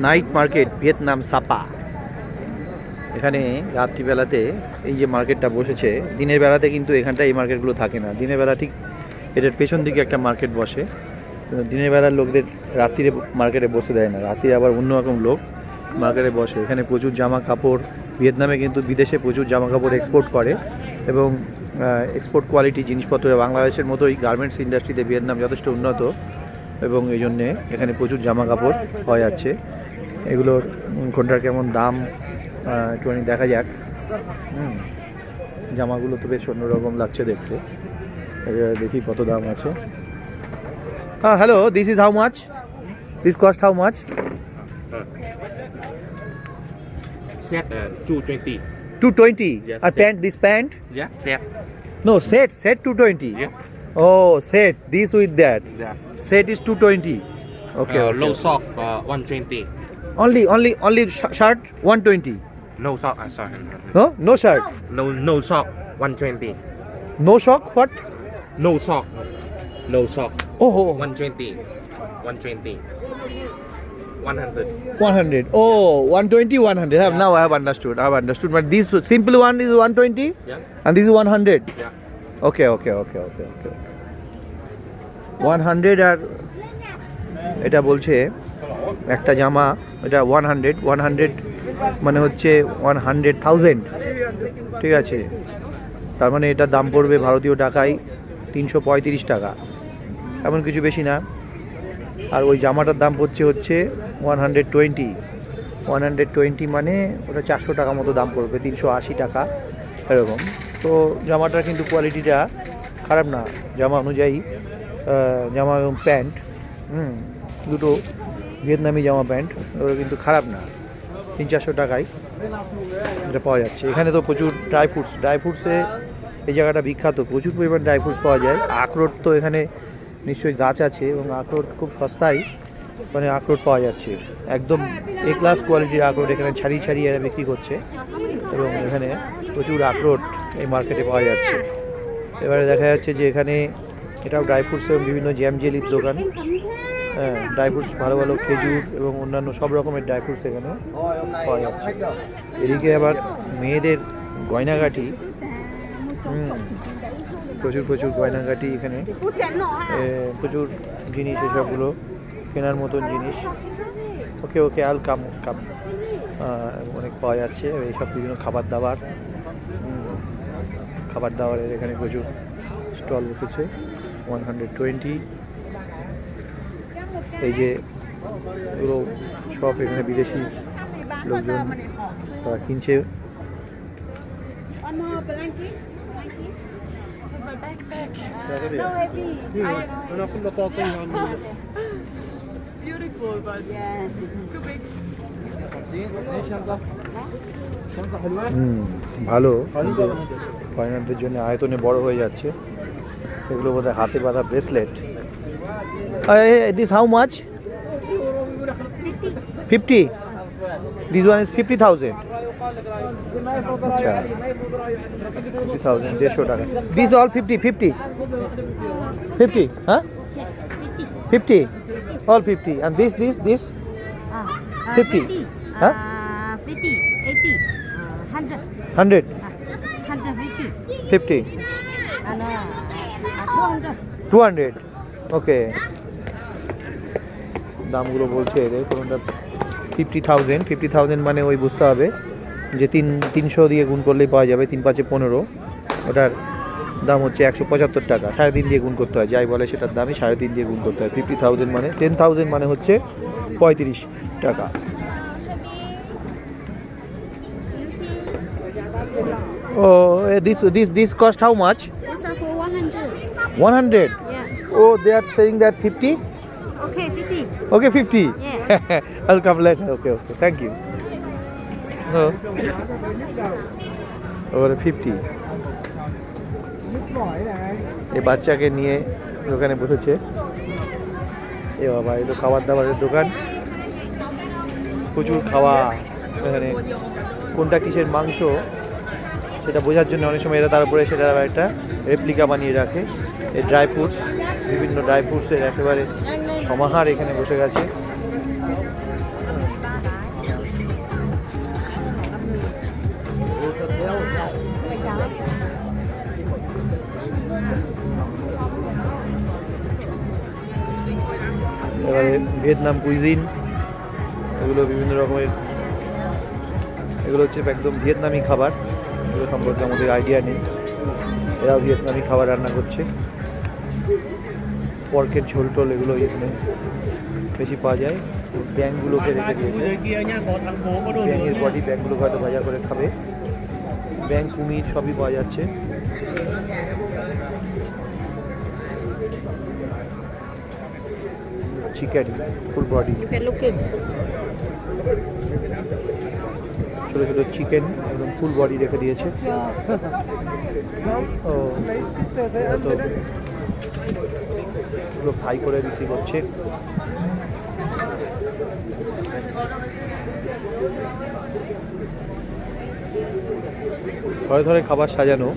Night market Vietnam সাপা। এখানে রাত্রিবেলাতে এই যে মার্কেটটা বসেছে, দিনের বেলাতে কিন্তু এখানটা এই মার্কেটগুলো থাকে না। দিনের বেলা ঠিক এটার পেছন দিকে একটা মার্কেট বসে। দিনের বেলার লোকদের রাত্রিরে মার্কেটে বসে দেয় না, রাত্রিরে আবার অন্যরকম লোক মার্কেটে বসে। এখানে প্রচুর জামা কাপড়, ভিয়েতনামে কিন্তু বিদেশে প্রচুর জামা কাপড় এক্সপোর্ট করে এবং এক্সপোর্ট কোয়ালিটি জিনিসপত্র। বাংলাদেশের মতোই গার্মেন্টস ইন্ডাস্ট্রিতে ভিয়েতনাম যথেষ্ট উন্নত এবং এই জন্যে এখানে প্রচুর জামা কাপড় পাওয়া যাচ্ছে। এগুলোর কোনটার কেমন দাম একটুখানি দেখা যাক। জামাগুলো তো বেশ অন্যরকম লাগছে দেখতে, দেখি কত দাম আছে। হ্যাঁ, hello, this is how much? This cost how much? Set 220. 220. Yes, And set. pant, this pant? Yeah, set. No, set 220. Yeah. Oh, set this with that. Yeah. Set is 220. Okay, okay. Low sock 120. Only shirt 120. No sock. Sorry. No shirt. No sock 120. No sock. What? No sock. No sock. Oh, 120. 120. 100. 100. Oh, 120, 100. Now I have understood. But this simple one is 120. Yeah. And this is 100. Yeah. Okay. 100 আর এটা বলছে একটা জামা, এটা 100 মানে হচ্ছে 100,000। ঠিক আছে, তার মানে এটার দাম পড়বে ভারতীয় টাকায় 335 টাকা, এমন কিছু বেশি না। আর ওই জামাটার দাম হচ্ছে 120 মানে ওটা 400 টাকা মতো দাম পড়বে, 380 টাকা এরকম। তো জামাটার কিন্তু কোয়ালিটিটা খারাপ না, জামা অনুযায়ী। জামা এবং প্যান্ট দুটো ভিয়েতনামি জামা প্যান্ট, ওগুলো কিন্তু খারাপ না, 300-400 টাকায় এটা পাওয়া যাচ্ছে। এখানে তো প্রচুর ড্রাই ফ্রুটসে এই জায়গাটা বিখ্যাত, প্রচুর পরিমাণ ড্রাই ফ্রুটস পাওয়া যায়। আখরোট তো এখানে নিশ্চয়ই গাছ আছে এবং আখরোট খুব সস্তায় মানে আখরোট পাওয়া যাচ্ছে, একদম এ ক্লাস কোয়ালিটির আখরোট এখানে ছাড়িয়ে এরা বিক্রি করছে এবং এখানে প্রচুর আখরোট এই মার্কেটে পাওয়া যাচ্ছে। এবারে দেখা যাচ্ছে যে এখানে এটাও ড্রাই ফ্রুটস এবং বিভিন্ন জ্যাম জেলির দোকান। হ্যাঁ, ড্রাই ফ্রুটস ভালো ভালো খেজুর এবং অন্যান্য সব রকমের ড্রাই ফ্রুটস এখানে পাওয়া যাচ্ছে। এদিকে আবার মেয়েদের গয়নাগাটি, প্রচুর গয়নাগাটি এখানে, প্রচুর জিনিস, এসবগুলো কেনার মতন জিনিস। ওকে আল কাম অনেক পাওয়া যাচ্ছে। এইসব বিভিন্ন খাবার দাবারের এখানে প্রচুর স্টল বসেছে। 120 এই যে পুরো সব এখানে বিদেশি লোকজন তারা কিনছে। ভালো, ফরেনারদের জন্য আয়তনে বড় হয়ে যাচ্ছে। এগুলো বোধহয় হাতে বাঁধা bracelet. This how much? 50. This one is 50,000. আচ্ছা, 50,000, 150 টাকা। These all 50. Huh? 50. All 50. And this 50. Huh? 50, 80, 100. 150. 50. And 200. 200. ওকে, দামগুলো বলছে এদের কোনটা 50,000 মানে ওই বুঝতে হবে যে 300 দিয়ে গুণ করলেই পাওয়া যাবে, 3 5 15। ওটার দাম হচ্ছে 175 টাকা, 3.5 দিয়ে গুণ করতে হয়, যাই বলে সেটার দামই 3.5 দিয়ে গুণ করতে হয়। 50,000 মানে 10,000 মানে হচ্ছে 35 টাকা। This cost how much? These are for 100. 100. Yeah. Oh, they are saying that 50. Okay, 50. Okay, 50. Yeah. I'll come later. Okay, thank you. No. Over 50. এই বাচ্চাকে নিয়ে দোকানে বসেছে। এ বাবা, এই তো খাবার দাবারের দোকান, প্রচুর খাওয়া। এখানে কোনটা কিসের মাংস সেটা বোঝার জন্য অনেক সময় এরা তার উপরে সেটা একটা রেপ্লিকা বানিয়ে রাখে। এই ড্রাই ফ্রুটস, বিভিন্ন ড্রাই ফ্রুটসের একেবারে সমাহার এখানে বসে গেছে। ভিয়েতনাম কুইজিন, এগুলো বিভিন্ন রকমের, এগুলো হচ্ছে একদম ভিয়েতনামি খাবার। এগুলো সম্পর্কে আমাদের আইডিয়া নেই, এরাও ভিয়েতনামি খাবার রান্না করছে। পর্কের ঝোল টোল এগুলো এখানে বেশি পাওয়া যায়। ব্যাঙগুলোকে রেখে দিয়েছে, ব্যাঙের বডি, ব্যাঙগুলোকে হয়তো ভাজা করে খাবে। ব্যাঙ, কুমির সবই পাওয়া যাচ্ছে। Chicken full body, You can look it. ছোটো ছোটো চিকেন একদম ফুল বডি রেখে দিয়েছে। ও তো এগুলো ফ্রাই করে বিক্রি করছে। ধরে ধরে খাবার সাজানো।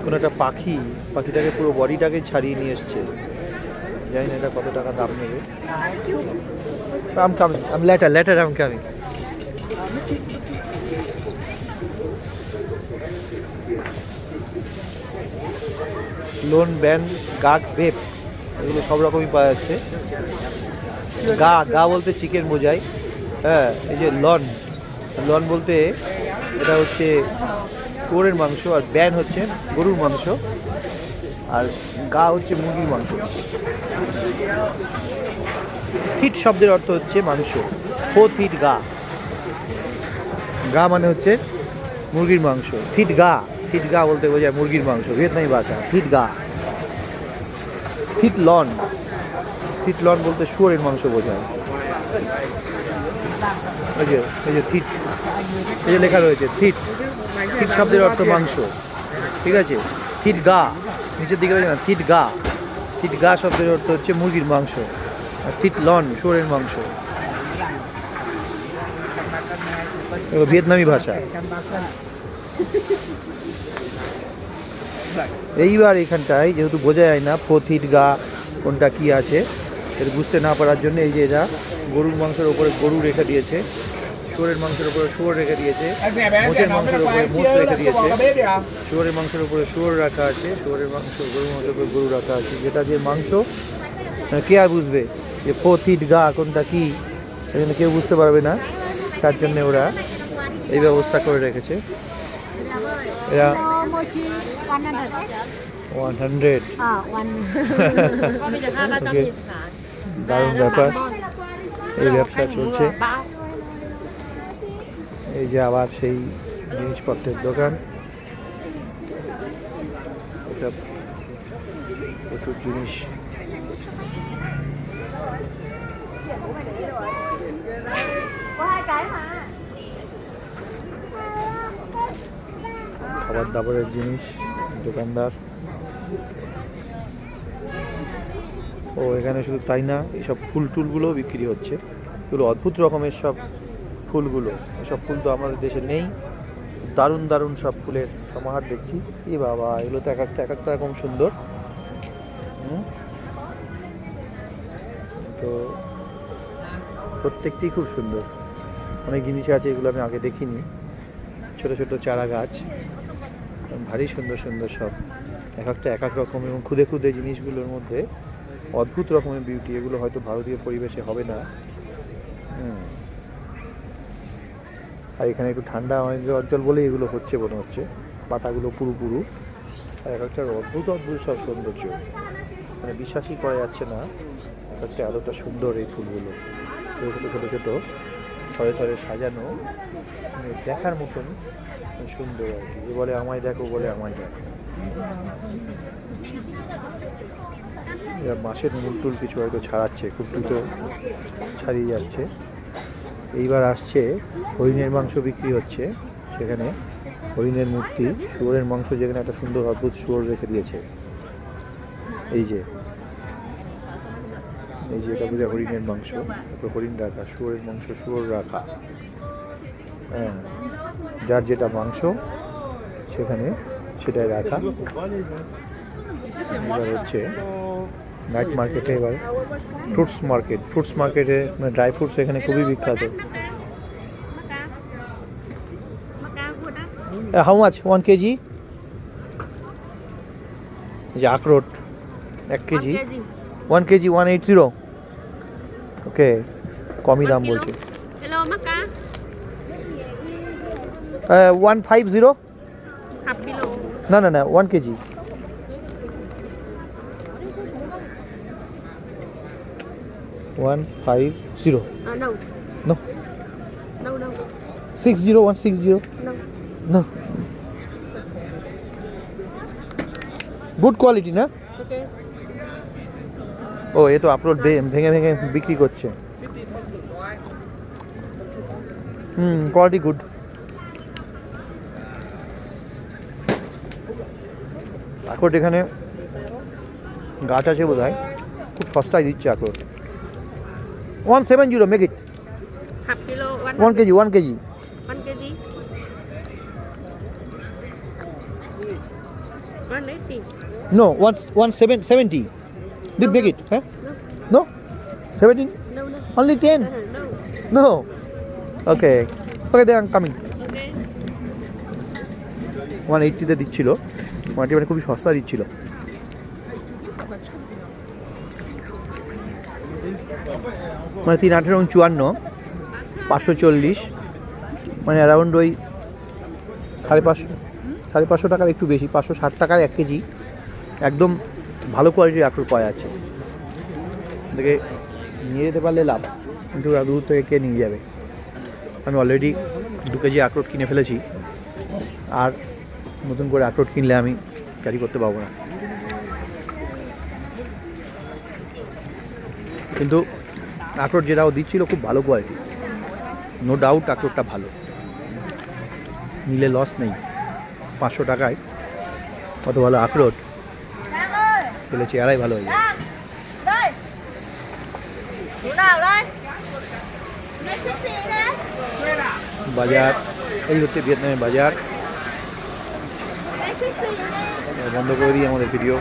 কোনো একটা পাখি, পাখিটাকে পুরো বডিটাকে ছাড়িয়ে নিয়ে এসছে। জানি না এটা কত টাকা দাম নেবে। I'm coming. Later I'm coming. Loan, ban, গাক, ভেপ এগুলো সব রকমই পাওয়া যাচ্ছে। গা বলতে চিকেন বোঝায়। হ্যাঁ, এই যে লন বলতে এটা হচ্ছে শুয়োরের মাংস, আর ব্যান হচ্ছে গরুর মাংস, আর গা হচ্ছে মুরগির মাংস। থিট শব্দের অর্থ হচ্ছে মাংস। থিট গা মানে হচ্ছে মুরগির মাংস। থিট গা বলতে বোঝায় মুরগির মাংস, ভিয়েতনামি ভাষা। থিট লন বলতে শুয়োরের মাংস বোঝায়। এই যে থিট, এই যে লেখা রয়েছে থিট শব্দের অর্থ মাংস, ঠিক আছে। থিট গা নিচের দিকে রয়েছে না, থিট গা শব্দের অর্থ হচ্ছে মুরগির মাংস, আর থিট লন শুয়োরের মাংস। ভিয়েতনামি ভাষা। এইবার এখানটায় যেহেতু বোঝা যায় না থিট গা কোনটা কি আছে, এটা বুঝতে না পারার জন্য এই যে এরা গরুর মাংসের ওপরে গরু রেখে দিয়েছে, শুয়োরের মাংসের উপরে শুয়োর রেখে দিয়েছে, মোষের মাংসের উপরে মোষ রেখে দিয়েছে, শুয়োরের মাংসের উপরে শুয়োর রাখা আছে, শুয়োরের মাংস, গরুর মাংসের উপরে গরু রাখা আছে। যেটা যে মাংস কে আর বুঝবে যে থিট গা কোনটা কি, এখানে কেউ বুঝতে পারবে না। তার জন্য ওরা এই ব্যবস্থা করে রেখেছে। এরা 100 ওকে, দারুণ ব্যাপার। এই ব্যবসা চলছে। এই যে আবার সেই জিনিসপত্রের দোকান, এটা প্রচুর জিনিস। খাবার দাবারের জিনিস, দোকানদার। ও এখানে শুধু তাই না, এইসব ফুল টুলগুলোও বিক্রি হচ্ছে। এগুলো অদ্ভুত রকমের সব ফুলগুলো, এসব ফুল তো আমাদের দেশে নেই। দারুণ সব ফুলের সমাহার দেখছি। এ বাবা, এগুলো তো এক একটা রকম সুন্দর। তো প্রত্যেকটি খুব সুন্দর। অনেক জিনিস আছে এগুলো আমি আগে দেখিনি। ছোট ছোট চারা গাছ, ভারী সুন্দর সব, এক এক রকম, এবং খুদে জিনিসগুলোর মধ্যে অদ্ভুত রকমের বিউটি। এগুলো হয়তো ভারতীয় পরিবেশে হবে না। আর এখানে একটু ঠান্ডা অঞ্চল বলেই এগুলো হচ্ছে মনে হচ্ছে। পাতাগুলো পুরু, আর এক একটা অদ্ভুত সব সৌন্দর্য, মানে বিশ্বাসই করা যাচ্ছে না একটা এতটা সুন্দর এই ফুলগুলো। ছোটো থরে সাজানো, মানে দেখার মতন সুন্দর আর কি। বলে আমায় দেখো, এরা মাছের মুলটুল কিছু হয়তো ছাড়াচ্ছে, খুব দ্রুত ছাড়িয়ে যাচ্ছে। এইবার আসছে হরিণের মাংস বিক্রি হচ্ছে। সেখানে হরিণের মূর্তি, শুয়োরের মাংস, যেখানে একটা সুন্দর অদ্ভুত শুয়োর রেখে দিয়েছে। এই যে এটা বোঝা হরিণের মাংস, তারপর হরিণ রাখা, শুয়োরের মাংস, শুয়োর রাখা। হ্যাঁ, যার যেটা মাংস সেখানে সেটাই রাখা। এবার হচ্ছে নাইট মার্কেটে, এবার ফ্রুটস মার্কেটে মানে ড্রাই ফ্রুটস এখানে খুবই বিখ্যাত। How much 1 kg? এই যে আখরোট 1 কেজি 1 কেজি 1 কেজি 180 ওকে কমই দাম বলছে hello maka 150 half kilo না না না 1 KG 150 no no no no 60 160 no no good quality না okay ও এ তো আপলোড ভেঙে ভেঙে বিক্রি করছে কোয়ালিটি গুড আখরোট এখানে গাছ আছে বোধ হয় খুব সস্তায় দিচ্ছে আখরোট 170 মেক ইট half kilo 1 কেজি 1 কেজি 1 kg 180 no 170 did make it huh? no 17 no no only 10 no no okay okay then I'm coming okay 180 তে দিচ্ছিল মাটি মানে খুবই সস্তা দিচ্ছিল মানে 358 540 মানে অ্যারাউন্ড ওই 550 টাকার একটু বেশি 560 টাকার 1 কেজি একদম ভালো কোয়ালিটির আখরোট পাওয়া যাচ্ছে দেখে নিয়ে যেতে পারলে লাভ কিন্তু দূর থেকে কে নিয়ে যাবে আমি অলরেডি 2 কেজি আখরোট কিনে ফেলেছি আর নতুন করে আখরোট কিনলে আমি ক্যারি করতে পারবো না কিন্তু আখরোট যেটাও দিচ্ছিল খুব ভালো কোয়ালিটি নো ডাউট আখরোটটা ভালো নিলে লস নেই 500 টাকায় কত ভালো আখরোট খেলে চেহারাই ভালো হয়ে যায় đây chỗ nào đây nghe sexy thế বাজার এই হচ্ছে ভিয়েতনামের বাজার nghe sexy thế বন্ধ করে দিই আমাদের ভিডিও